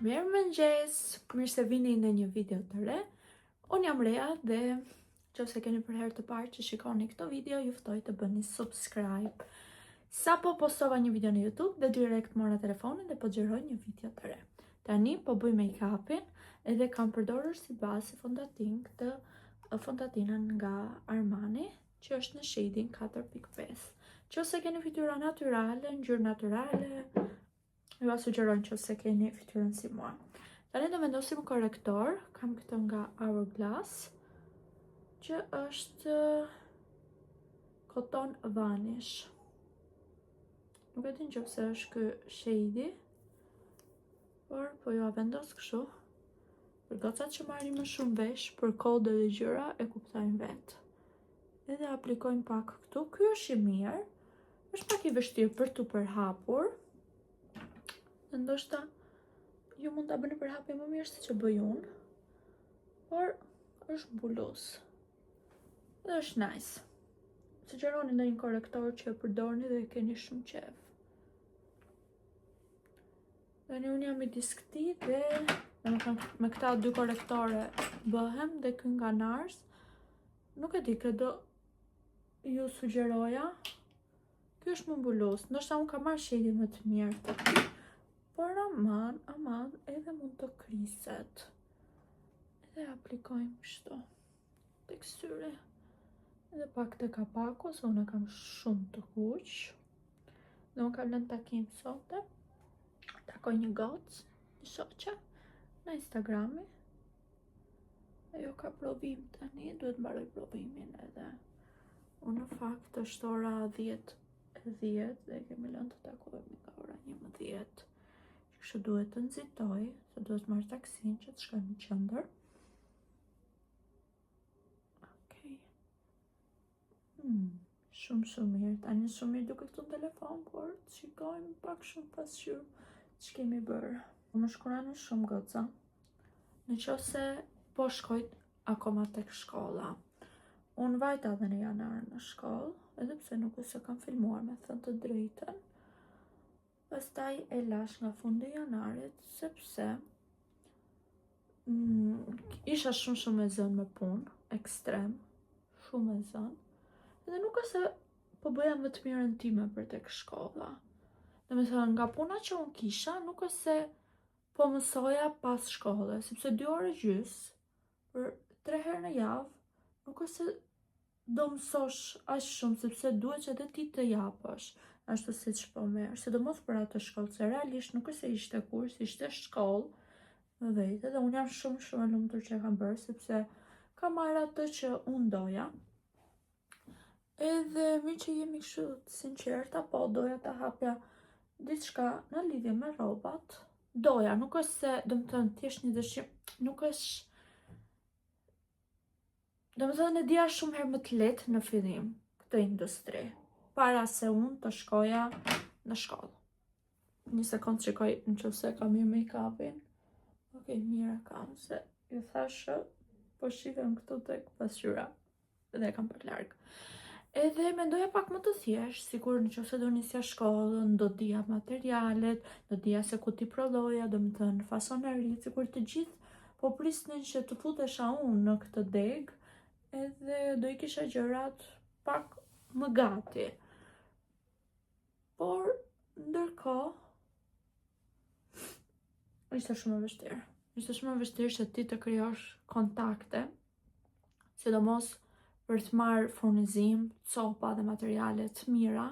Mirëmëngjes, mirë se vini në një video të re. Unë jam Rea dhe nëse keni për herë të parë që shikoni këtë video, ju ftoj të bëni subscribe. Sapo postova një video në YouTube dhe direkt mora telefonin dhe po xhiroj një video të re. Tani po bëj make-upin edhe kam përdorur si bazë fondatinën nga Armani, që është në shading 4.5. Nëse keni fytyra natyrale, ngjyrë natyrale, ju sugjeroj nëse keni fytyrën si mua. Tani do vendosim korrektor, kam këtë nga Hourglass, që është Cotton Vanish. Nuk e di nëse është ky shade, por po ju a vendos kështu. Për gocat që marrin më shumë vesh për kode dhe gjëra e kuptojnë vetë. Edhe aplikojmë pak këtu. Ky është i mirë. Është pak i vështirë për tu përhapur. Ndoshta ju mund ta bëni përhapje më mirë se që bëj unë. Por është mbulus. Dhe është nice. Sugjeroni ndonjë korrektor që e përdorni dhe keni shumë qejf. Tani unë jam midis këtij dhe me këta dy korrektore bëhem dhe ky nga Nars. Nuk e di, credo ju sugjeroja. Ky është më mbulus. Ndoshta unë kam marrë shade më të mirë të këtij. Por aman, edhe mund të kriset. Edhe aplikojmë kështu. Tek syri. Edhe pak të kapaku, se unë kam shumë të kuq. Dhe unë kam lënë takim sote. Takoj një gocë, një shoqe, në Instagrami. E jo ka provim tani, duhet mbaroj provimin edhe. Unë në fakt është ora 10:10 dhe kemi lënë të takojmë nga ora 11. Kështu duhet të nxitoj, se duhet marr taksin që të shkoj në qendër. Okej. Shumë mirë. Tani shumë mirë duke këtu në telefon, por të shikojmë pak shumë pasqyrë që kemi bërë. Më shkurani shumë goca. Nëse po shkoj akoma tek shkolla. Unë vajta dhe në janar në shkollë, edhe pse nuk se kam filmuar me thënë të drejtën. Pastaj e lash nga fundi janarit, sepse isha shumë e zënë me punë, ekstrem, shumë e zënë. Edhe nuk se po bëja më të mirën time për tek shkolla. Domethënë nga puna që unë kisha, nuk se po mësoja pas shkolle, sepse 2 orë gjys për 3 herë në javë, nuk se do mësosh aq shumë, sepse duhet që edhe ti të japësh, ashtu siç po merr, sidomos për atë shkollë, se realisht nuk se ishte kurs, ishte shkollë më vete, dhe unë jam shumë e lumtur që e kam bërë, sepse kam marrë atë që unë doja. Edhe mi që jemi kështu të sinqerta, po doja të hapja diçka në lidhje me rrobat. Doja, nuk është se, domethënë, thjesht një dëshim, nuk është. Domethënë, e dija shumë herë më të lehtë në fillim këtë industri, para se unë të shkoja në shkollë. Një sekond shikoj nëse kam mirë make-upin. Okej, mirë kam, se ju thashë, po shifem këtu tek pasqyra dhe kam për larg. Edhe mendoja pak më të thjesht, sikur nëse do nisja shkollën, do dija materialet, do dija se ku ti prodhoja, domethënë fasonerit, sikur të gjithë po prisnin që të futesha unë në këtë deg, edhe do i kisha gjërat pak më gati. Por ndërkohë ishte shumë e vështirë. Ishte shumë e vështirë që ti të krijosh kontakte, sidomos për të marrë furnizim, copa dhe materiale të mira,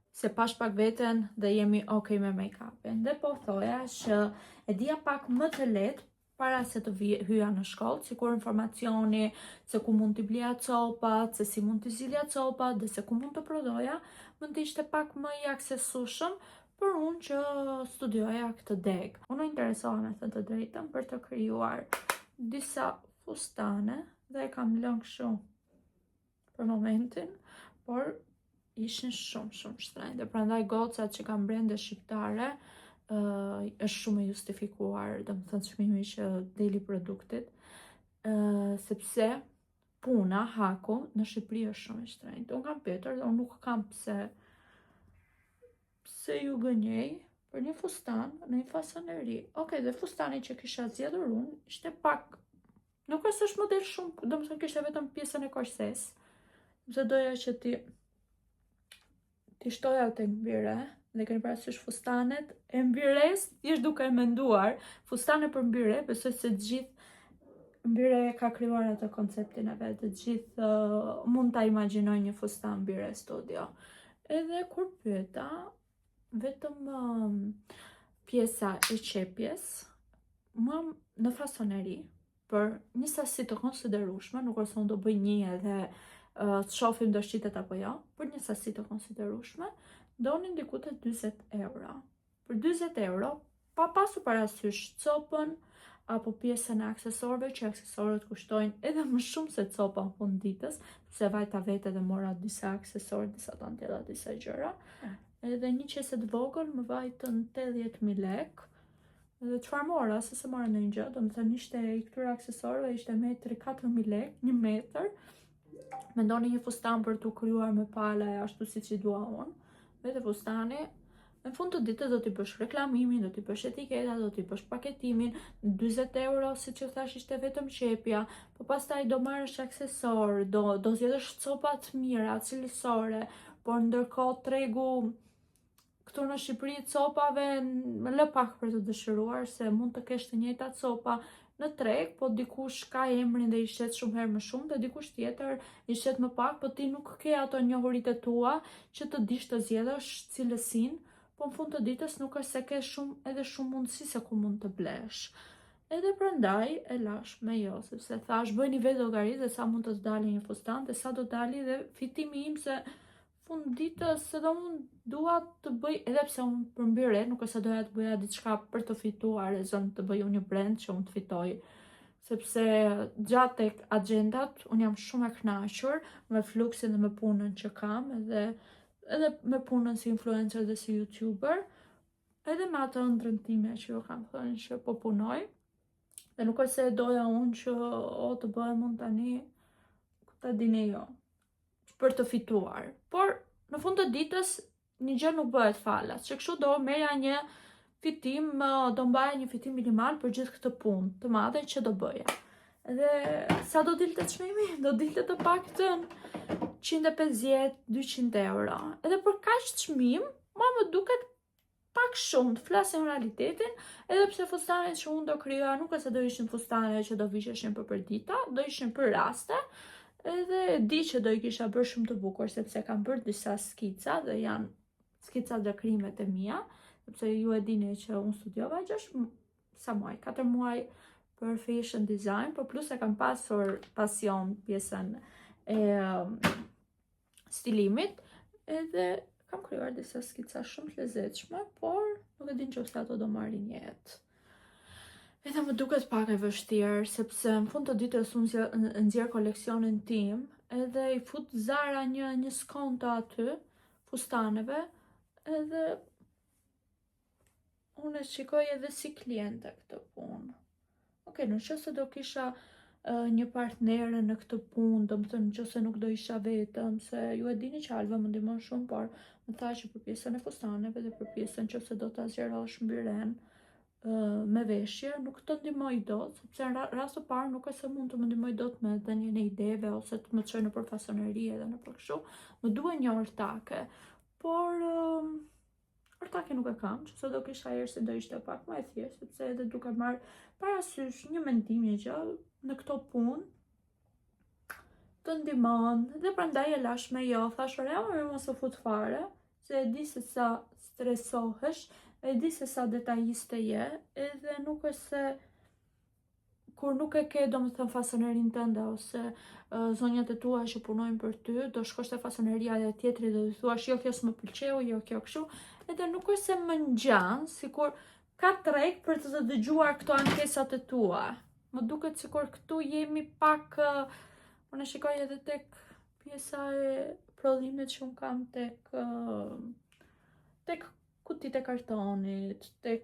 se pash pak veten dhe jemi okay me make-upin. Dhe po thoja që e dija pak më të lehtë para se të hyja në shkollë, sikur informacioni se ku mund t'i blija copat, se si mund t'i zilja copat, dhe se ku mund të prodhoja, mund të ishte pak më i aksesueshëm për unë që studioja këtë deg. Unë interesoha me thënë të drejtën për të krijuar disa fustane dhe e kam lënë kështu për momentin, por ishin shumë shtrenjtë. Dhe prandaj gocat që kanë brende shqiptare është shumë e justifikuar, domethënë çmimi që deli produktit, sepse puna, haku në Shqipëri është shumë e shtrenjtë. Unë kam pyetur dhe unë nuk kam pse ju gënjej, për një fustan në një fasoneri. Okej, dhe fustani që kisha zgjedhur unë ishte pak, nuk është model shumë, domethënë kishte vetëm pjesën e korses, sepse doja që ti shtoja tek mbyre, dhe keni parasysh fustanet e mbyres, thjesht duke e menduar fustane për mbyre, besoj se të gjithë mbyre ka krijuar atë konceptin e vet, të gjithë mund ta imagjinojnë një fustan mbyre studio. Edhe kur pyeta, vetëm pjesa e qepjes, më në fasoneri, për një sasi të konsiderueshme, nuk është se unë do bëj një edhe të shohim do shqitet apo jo, për një sasi të konsiderueshme, donin diku te 40 euro. Për 40 euro, pa pasur parasysh copën apo pjesën e aksesorëve, që aksesorët kushtojnë edhe më shumë se copa në fund ditës, se vajta vete dhe mora disa aksesorë, disa tantella, disa gjëra. Edhe një qese të vogël më vajtën 80.000 lek. Edhe çfarë mora, se mora ndonjë gjë, domethënë ishte i këtyre aksesorëve ishte metri 4.000 lek, 1 metër. Mendoni një fustan për t'u krijuar me pala e ashtu siç i dua unë. Vetë fustani, në fund të ditës do t'i bësh reklamimin, do t'i bësh etiketa, do t'i bësh paketimin, 40 euro, siç e thash, ishte vetëm qepja, po pastaj do marrësh aksesor, do zgjedhësh copa të mira, cilësore, por ndërkohë tregu këtu në Shqipëri copave më lë pak për të dëshiruar, se mund të kesh të njëjta copa në treg, po dikush ka emrin dhe i shet shumë herë më shumë, dhe dikush tjetër i shet më pak, po ti nuk ke ato njohuritë tua që të dish të zgjedhësh cilësinë, po në fund të ditës nuk është se ke shumë mundësi se ku mund të blesh. Edhe prandaj e lash me jo, sepse thash bëj një vetë llogari dhe sa mund të dali një fustan, dhe sa do dali dhe fitimi im, se fund ditës edhe unë dua të bëj, edhe pse unë për mbyre, nuk është se doja të bëja diçka për të fituar, e zon të bëj unë një brand që unë të fitoj, sepse gjatë tek agjendat unë jam shumë e kënaqur me fluksin dhe me punën që kam, edhe me punën si influencer dhe si youtuber, edhe me atë ëndrrën time që ju kam thënë që po punoj, dhe nuk është se doja unë që të bëhem unë tani, ta dini jo, për të fituar. Por në fund të ditës një gjë nuk bëhet falas, që kështu do merja një fitim, do mbaja një fitim minimal për gjithë këtë punë të madhe që do bëja. Dhe sa do dilte çmimi? Do dilte të paktën 150-200 euro. Edhe për kaq çmim, më duket pak shumë, të flasim realitetin, edhe pse fustanet që unë do krijoja nuk është se do ishin fustane që do visheshin për përdita, do ishin për raste. Edhe di që do i kisha bërë shumë të bukur, sepse kam bërë disa skica dhe janë skica dhe krimet e mia, sepse ju e dini që unë studiova 4 muaj për fashion design, por plus e kam pasur pasion pjesën e stilimit, edhe kam krijuar disa skica shumë të lezetshme, por nuk e din nëse ato do marrin jetë. Edhe më duket pak e vështirë, sepse në fund të ditës unë nxjerr koleksionin tim, edhe i fut Zara një skonto aty, fustaneve, edhe unë e shikoj edhe si kliente këtë punë. Okej, nëse do kisha një partnere në këtë punë, domethënë nëse nuk do isha vetëm, se ju e dini që Alva më ndihmon shumë, por më tha që për pjesën e fustaneve dhe për pjesën nëse do ta zgjerosh mbyren me veshje, nuk të ndihmoj dot, sepse në rast të parë nuk është se mund të më ndihmoj dot me dhënien e ideve ose të më çojë nëpër fasoneri edhe nëpër kështu. Më duhet një ortake, por ortake nuk e kam, që do kisha erë do ishte pak më e thjeshtë, sepse edhe duke marrë parasysh një mendim një gjë në këto punë të ndihmon, dhe prandaj e lash me jo, thash ore, mos u fut fare, se e di se sa stresohesh, e di se sa detajiste je, edhe nuk është se kur nuk e ke domethënë fasonerin tënde ose zonjat e tua që punojnë për ty, do shkosh te fasoneria e tjetrit dhe do thuash jo kjo s'më pëlqeu, jo kjo kështu, edhe nuk është se më ngjan, sikur ka treg për të dëgjuar këto ankesat e tua. Më duket sikur këtu jemi pak, unë e shikoj edhe tek pjesa e prodhimit që unë kam tek kutit e kartonit, tek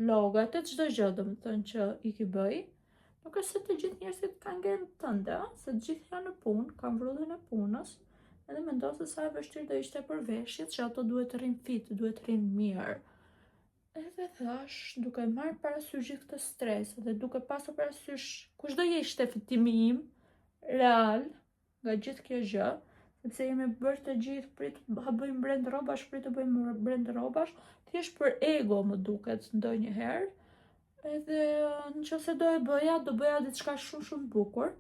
logat, e çdo gjë domethënë që i ki bëj. Nuk është se të gjithë njerëzit kanë gjerën tënde, se të gjithë janë në punë, kanë vrudhën e punës, edhe mendoj se sa e vështirë do ishte për veshjet, që ato duhet të rrinë fit, duhet të rrinë mirë. Edhe thash, duke marrë parasysh gjithë këtë stres dhe duke pasur parasysh kush do je ishte fitimi im real nga gjithë kjo gjë, sepse jemi bërë të gjithë prit të bëjmë brand rrobash, thjesht për ego më duket ndonjëherë. Edhe nëse do e bëja diçka shumë bukur,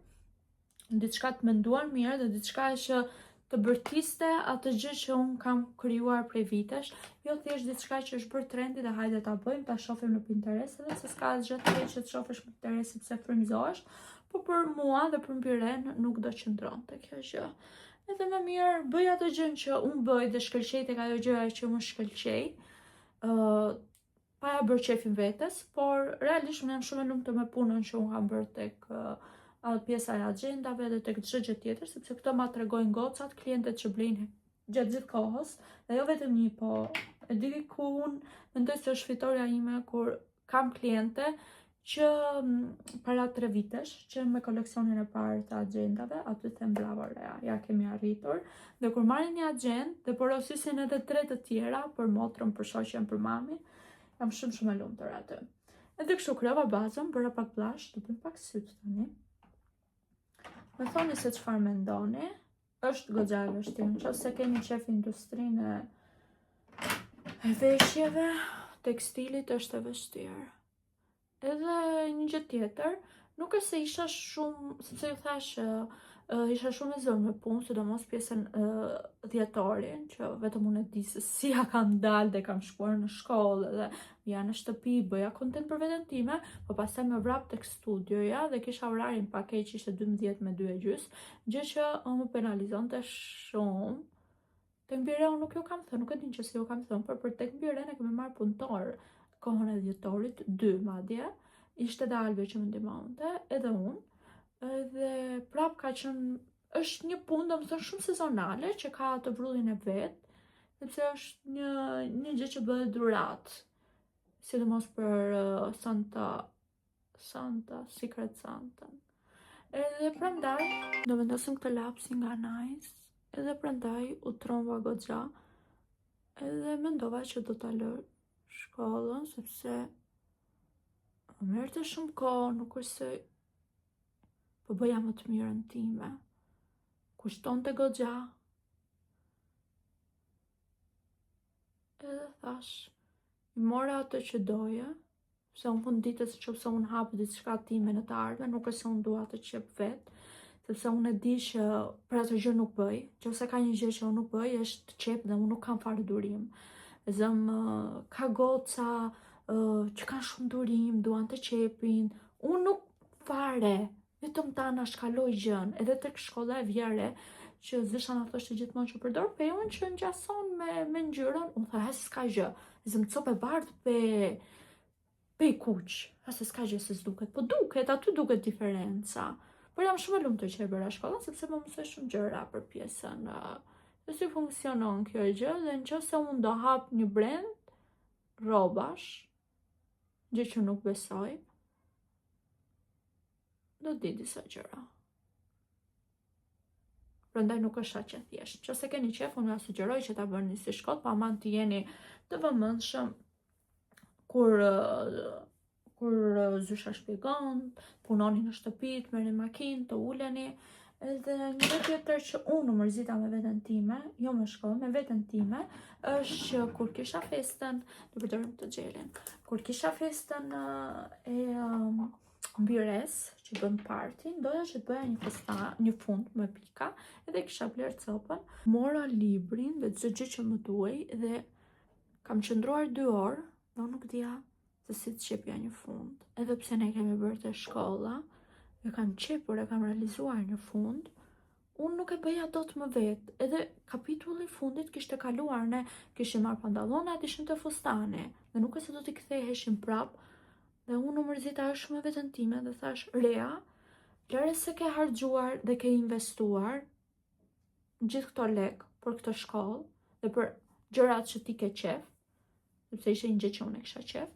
diçka të menduar mirë dhe diçka që të bërtiste atë gjë që unë kam krijuar prej vitesh, jo thjesht diçka që është bërë trendi dhe hajde ta bëjmë, ta shohim në Pinterest, edhe se s'ka asgjë të keq që të shohësh në Pinterest sepse frymëzohesh, por për mua dhe për Mbiren nuk do qëndronte kjo gjë. Edhe më mirë bëj atë gjën që unë bëj dhe shkëlqej tek ajo gjëja që më shkëlqej, pa ja bërë qefin vetes, por realisht unë jam shumë e lumtur me punën që unë kam bërë tek pjesa e agjendave dhe tek çdo gjë tjetër, sepse këto ma tregojnë gocat, klientët që blejnë gjatë gjithë kohës, dhe jo vetëm një, po e di ku unë mendoj se është fitoria ime kur kam kliente që para 3 vitesh, që me koleksionin e parë të agjendave, aty them bravo Rea, ja kemi arritur, dhe kur marrin një agjend dhe porosisin edhe 3 të tjera për motrën, për shoqen, për mamin, jam shumë e lumtur aty. Edhe kështu krijova bazën, bëra pak blash, të bëjmë pak syt tani. Me thoni se çfarë mendoni, është goxha e vështirë, nëse keni qef industrinë e veshjeve, tekstilit është e vështirë. Edhe një gjë tjetër, nuk është se isha shumë, sepse ju thash, isha shumë e zënë me punë, sidomos pjesën dhjetorin, që vetëm unë e di se si ja kam dalë dhe kam shkuar në shkollë dhe ja në shtëpi, bëja kontent për veten time, po pastaj më vrap tek studioja dhe kisha orarin pak keq, ishte 12 me 2:30, gjë që më penalizonte shumë. Tek Mbiren nuk ju kam thënë, nuk e din që si ju kam thënë, por për tek Mbiren e kemi marrë punëtor kohën e dhjetorit, 2 madje, ishte edhe Albe që më ndihmonte, edhe unë. Edhe prap ka qenë, është një punë domethënë shumë sezonale që ka të vrrullin e vet, sepse është një gjë që bëhet durat, sidomos për Secret Santa. Edhe prandaj do vendosim këtë lapsin nga Nice, edhe prandaj u tromba goxha, edhe mendova që do ta lë shkollën, sepse më merrte shumë kohë, nuk është se po bëja më të mirën time, kushtonte goxha. Edhe thash, i mora atë që doja, se unë fund ditës që pëse unë hapë diçka time në të ardhmen, nuk është se unë dua të qep vetë, sepse unë e di që për atë gjë nuk bëj, që ose ka një gjë që unë nuk bëj, është të qep dhe unë nuk kam fare durim. Zëm ka goca që kanë shumë durim, duan të qepin, unë nuk fare, vetëm ta na shkaloj gjën, edhe tek shkolla e vjere, që zisha na thoshte gjithmonë që përdor peun që ngjason me ngjyrën, unë tha, s'ka gjë, zëm copë e bardhë pe i kuq, se s'ka gjë se s'duket, po duket, aty duket diferenca. Por jam shumë e lumtur që e bëra shkollën, sepse më mësoj shumë gjëra për pjesën se si funksionon kjo gjë, dhe nëse unë do hap një brand rrobash, gjë që nuk besoj, do di disa gjëra. Prandaj nuk është aq e thjeshtë. Nëse keni qef, unë ju sugjeroj që ta bëni si shkollë, pa aman të jeni të vëmendshëm kur zysha shpjegon, punoni në shtëpi, të merrni makinë, të uleni. Edhe një gjë tjetër që unë mërzita me veten time, jo me shkollën, me veten time, është që kur kisha festën, do përdorim të xhelin, kur kisha festën e Mbires, që bën party, doja që të bëja një fund me pika, edhe kisha bler copën, mora librin dhe çdo gjë që më duhej dhe kam qëndruar 2 orë, dhe unë nuk dija se si të qepja një fund. Edhe pse ne kemi bërë të shkolla, e kam qepur, e kam realizuar një fund, unë nuk e bëja dot më vetë. Edhe kapitulli fundit kishte kaluar, ne kishim marrë pantallonat, ishim të fustani, dhe nuk e se do t'i ktheheshim prap. Dhe unë u mërzita shumë me veten time dhe thash, Rea, lëre se ke harxuar dhe ke investuar gjithë këto lek për këtë shkollë dhe për gjërat që ti ke qef, sepse ishte një gjë që unë e kisha qef,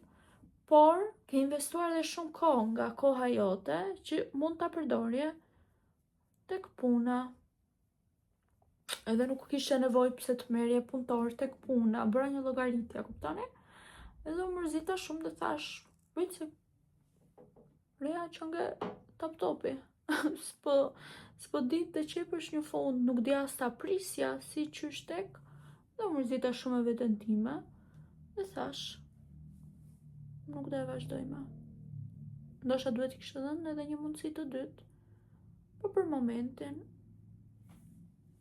por ke investuar dhe shumë kohë nga koha jote që mund ta përdorje tek puna. Edhe nuk kishte nevojë pse të merrje punëtor tek puna, bëra një llogaritje, kuptoni? Edhe u mërzita shumë dhe thash, bëjtë se reja që nga top-topi. s'po ditë të qepësh një fund, nuk dja as ta prisja si qysh tek, dhe u mërzita shumë e vetën time, dhe thash, nuk do e vazhdojma. Ndosha duhet I kishte dhënë edhe një mundësi të dytë, por për momentin,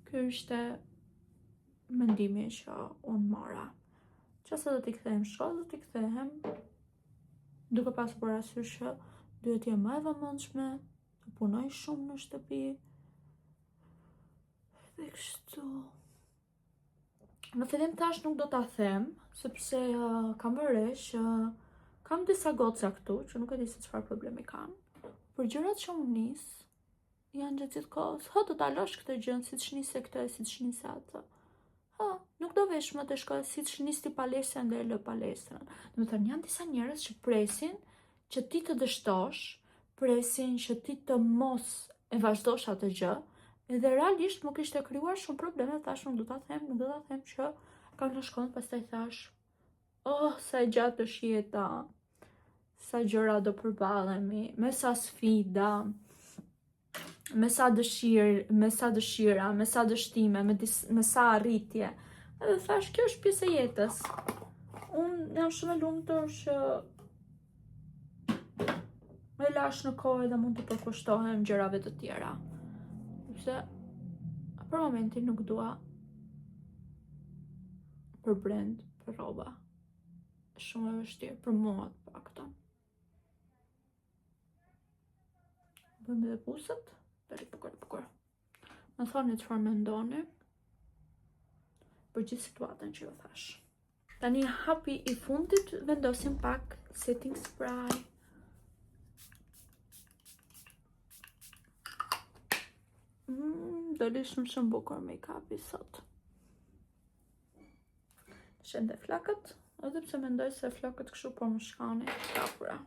ky ishte mendimi që unë mora. Qase do t'i kthehem shkollë, do t'i kthehem, duke pasur parasysh që duhet jem më e vëmendshme, të punoj shumë në shtëpi. Dhe kështu. Në fillim tash nuk do ta them, sepse kam vëresh që kam disa goca këtu, që nuk e di se çfarë problemi kanë. Për gjërat që unë nis, janë gjatë gjithë kohës. Do ta losh këtë gjën, siç nise këtë, siç nise atë. Nuk do vesh më të shkoj siç nisti palestrën dhe e lë palestrën. Domethënë janë disa njerëz që presin që ti të dështosh, presin që ti të mos e vazhdosh atë gjë, edhe realisht më kishte krijuar shumë probleme. Thash nuk do ta them që kam në shkollë, pastaj thash, sa e gjatë është jeta, sa gjëra do përballemi, me sa sfida, me sa dëshira, me sa dështime, me sa arritje. Edhe thash, kjo është pjesë e jetës. Unë jam shumë e lumtur që me lash në kohë dhe mund të përkushtohem gjërave të tjera. Sepse për momentin nuk dua për brand, për rroba. Shumë e vështirë për mua të paktën. Bëjmë edhe pusët. Bukur. Më thoni çfarë mendoni për gjithë situatën që ju thash. Tani hapi I fundit, vendosim pak setting spray. Doli shumë bukur make-upi sot. Shende flakët, edhe pse mendoj se flakët kështu po më shkani kapura.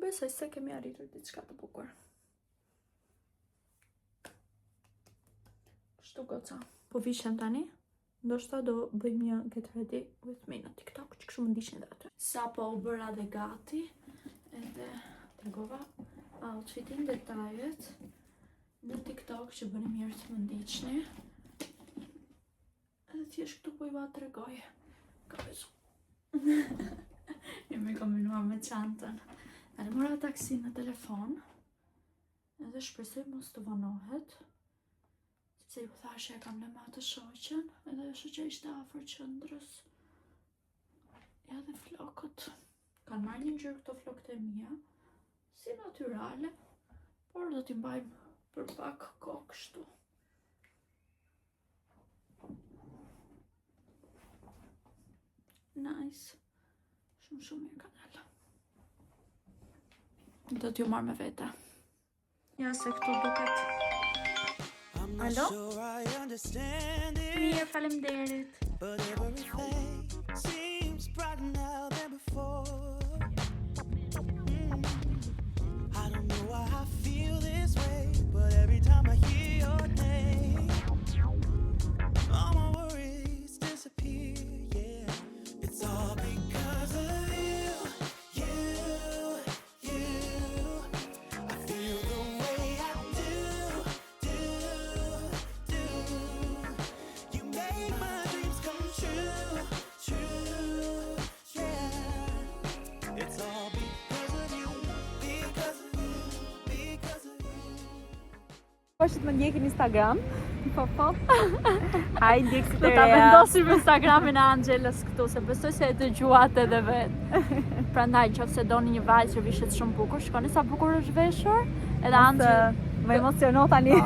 Besoj se kemi arritur diçka të bukur. Kështu goca. Po vishem tani, ndoshta do bëjmë një get ready with me në TikTok, që kështu më ndiqni dhe aty. Sa po u bëra dhe gati, edhe tregova outfitin, detajet në TikTok që bëni mirë të më ndiqni. Edhe thjesht këtu po I va tregoj. Ka besu. Jemi kombinuar me çantën. Tani mora taksi në telefon, edhe shpresoj mos të vonohet, sepse ju thashë e kam në me atë shoqen, edhe shoqja ishte afër qendrës. Ja dhe flokët. Kanë marrë një ngjyrë këto flokët e mia, si natyrale, por do t'i mbajmë për pak kohë kështu. Nice. Shumë mirë kanal. Do t'ju marrë me vete. Ja se këtu duket. Alo? Mirë, faleminderit. Bashkët më ndjekin Instagram. Po. Hajde ndjekësit e reja. Do ta vendosim Instagramin e Angelës këtu, se besoj se e dëgjuat edhe vetë. Prandaj nëse doni një vajzë që vishet shumë bukur, shkoni sa bukur është veshur, edhe Angel më emocionon tani.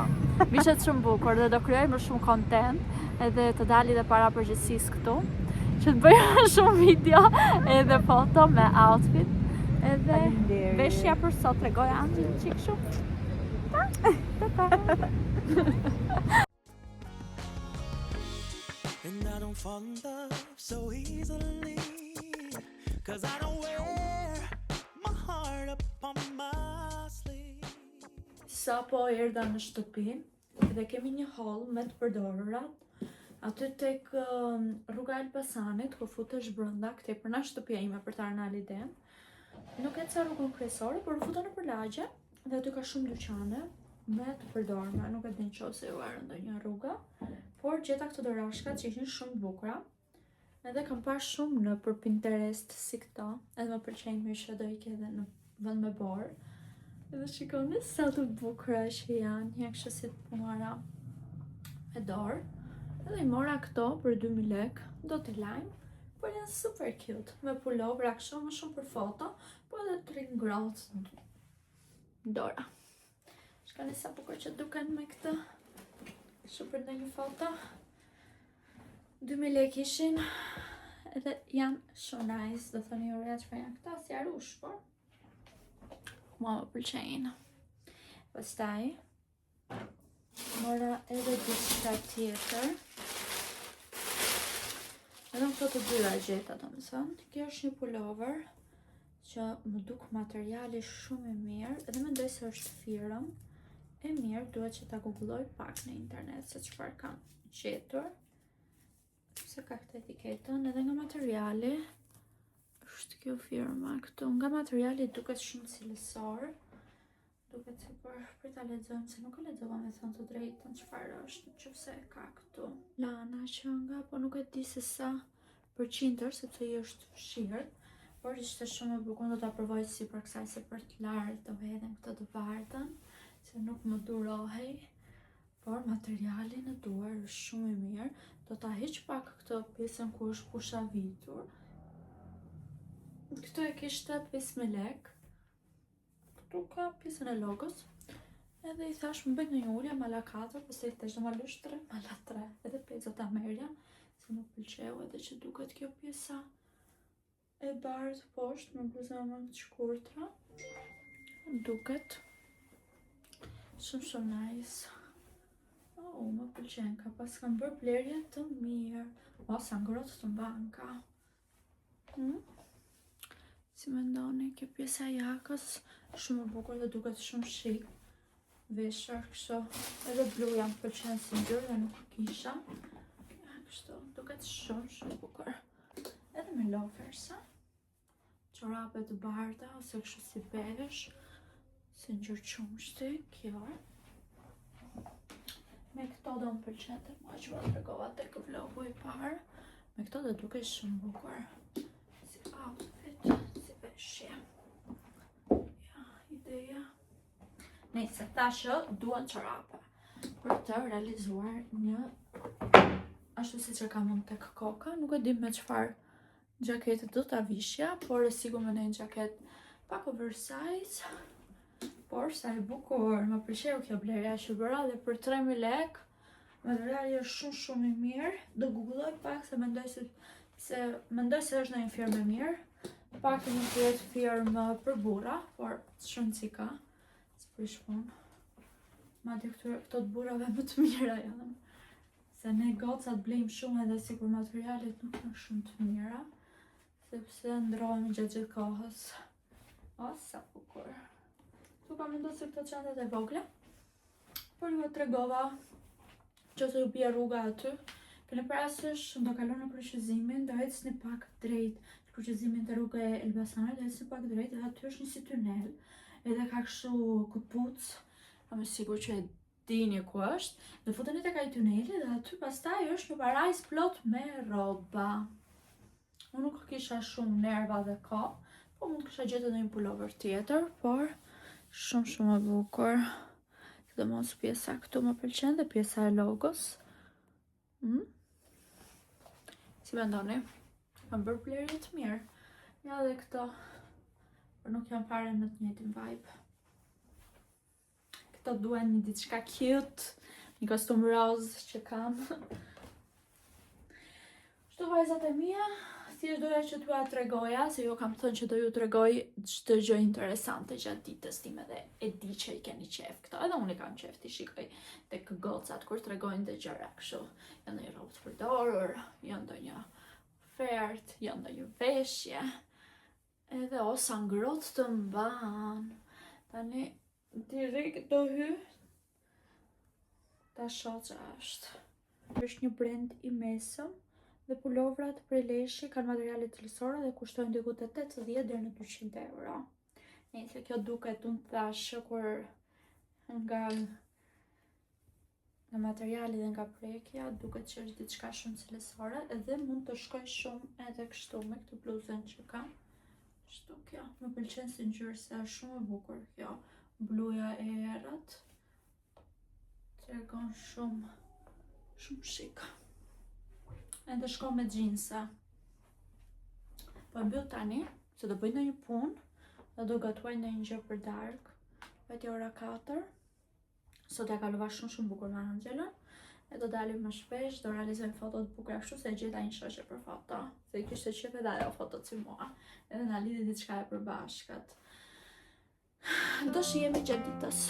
Vishet shumë bukur dhe do krijojmë shumë content, edhe të dali dhe para përgjithësisë këtu, që të bëjmë shumë video edhe foto me outfit. Edhe veshja për sot tregoj Angel çik shumë. And I don't fall in love so easily, 'cause I don't wear my heart up on my Sa po erdha në shtëpi dhe kemi një hall me të përdorurat. Aty tek rruga Elbasanit, ku futesh brenda, këtej për na shtëpia ime për të arë ide. Nuk e ca rrugën kryesore, por futa nëpër lagje dhe aty ka shumë dyqane me të përdorura. Nuk e di nëse ju arë ndonjë rruga, por gjeta këto dorashka që ishin shumë të bukura. Edhe kam parë shumë në për Pinterest si këta, edhe më pëlqejnë më që do ikë edhe në vend me borë. Edhe shikoni sa të bukura që janë kështu si të punara me dorë. Edhe i mora këto për 2000 lek, do t'i lajm, por janë super cute, me pullovra kështu më shumë për foto, po edhe të rinë ngrohtë dora. Shikoni sa bukur që duken me këtë, kështu për ndonjë foto. 2000 lek ishin, edhe janë shumë nice, do thoni ure që janë këta si arush, por mua më pëlqejnë. Pastaj mora edhe diçka tjetër. Edhe këto të dyra gjeta, domethënë. Kjo është një pullover që më duk materiali shumë i mirë, edhe mendoj se është firmë e mirë, duhet që ta googloj pak në internet se çfarë kanë gjetur. Se ka këtë etiketën, edhe nga materiali është kjo firma këtu. Nga materiali duket shumë cilësor. Duket si për ta lexojmë, se nuk e lexova me thënë të drejtën çfarë është, nëse e ka këtu. Lana që nga, po nuk e di se sa përqindër, sepse i është fshirë, por ishte shumë e bukur, do ta provoj si për kësaj se për të lartë do hedhem këtë të bardhën, se nuk më durohej, por materiali në duar është shumë i mirë. Do ta heq pak këtë pjesën ku është pushavitur. Këtu e kishte 5000 lek. Këtu ka pjesën e logos. Edhe i thash më bëjt në një ullja mala 4, përse i thash do ma lush 3, mala 3. Edhe 5 ta merja, se nuk pëlqeu edhe që duket kjo pjesa e bardhë poshtë me bluzën më të shkurtra. Duket shumë nice. Më pëlqen, ka pas kam bërë blerje të mirë. O, sa ngrohtë të mban ka. Si mendoni, kjo pjesa e jakës shumë e bukur dhe duket shumë shik. Veshër kështu, edhe bluja më pëlqen si ngjyrë dhe nuk kisha. Ja, kështu, duket shumë bukur. Edhe me lofersa. Çorape të bardha ose kështu si besh, si ngjyrë qumshti, kjo. Me këto do më pëlqente, mua që më tregova tek vlogu i parë. Me këto do duket shumë bukur. Si outfit, si veshje. Ja, ideja. Nëse tashë duan çorape për të realizuar një ashtu siç e kam unë tek koka, nuk e di me çfarë xhaketë do ta vishja, por e sigur me një xhaketë pak oversize. Por sa e bukur, më pëlqeu kjo blerja që bëra dhe për 3000 lek. Materiali është shumë i mirë. Do googloj pak se mendoj se është ndonjë firmë e mirë. Pak nuk të jetë firmë për burra, por shumë si ka. S'prish punë. Madje këto të burrave më të mira janë. Se ne gocat blejmë shumë edhe sikur materialet nuk janë shumë të mira, sepse ndrohemi gjatë kohës. O, sa bukur. Tu kam vendosur këto çantat e vogla, por ju e tregova që të ju bie rruga aty. Keni parasysh, do kalon në kryqëzimin, do ecni pak drejt kryqëzimin të rruga e Elbasanit, do ecni pak drejt, dhe aty është një si tunel. Edhe ka kështu këpuc, kam sigur që e dini ku është. Do futeni tek ai tuneli dhe aty pastaj është një parajs plot me rroba. Unë nuk kisha shumë nerva dhe kohë, po mund kisha gjetur ndonjë pullover tjetër, por shumë e bukur. Sidomos pjesa këtu më pëlqen dhe pjesa e logos. Si mendoni? Kam bërë blerje të mirë. Ja dhe këto, por nuk jam fare në të njëjtin vibe. Këto duhen një diçka cute, një kostum roze që kam. Shtu vajzat e mia, thjesht doja që t'ua tregoja, se jo kam thënë që do ju tregoj çdo gjë interesante gjatë ditës time dhe e di që i keni qef këto. Edhe unë i kam qef t'i shikoj tek gocat kur tregojnë të gjëra kështu. Janë ndonjë rrobë të përdorur, janë ndonjë ofertë, janë ndonjë veshje. Edhe o sa ngrohtë të mban. Tani direkt do hy. Ta shoh që është. Është një brand i mesëm dhe pulovrat prej leshi kanë materiale cilësore dhe kushtojnë diku te 80 deri në 200 euro. Nëse kjo duket unë thashë kur nga materiali dhe nga prekja duket që është diçka shumë cilësore edhe mund të shkoj shumë edhe kështu me këtë bluzën që kam. Kështu kjo, më pëlqen si ngjyrë se është shumë e bukur kjo. Bluja e errët tregon shumë shik. Edhe shkon me xhinsa. Po e mbyll tani, se do bëj ndonjë punë dhe do gatuaj ndonjë gjë për darkë. Vajti ora 4. Sot ja kalova shumë bukur me Angelën. E do dalim më shpesh, do realizojmë foto të bukura kështu se gjeta një shoqe për foto. Se i kishte qef edhe ajo fotot si mua. Edhe na lidhi diçka e përbashkët. Do shihemi gjatë ditës.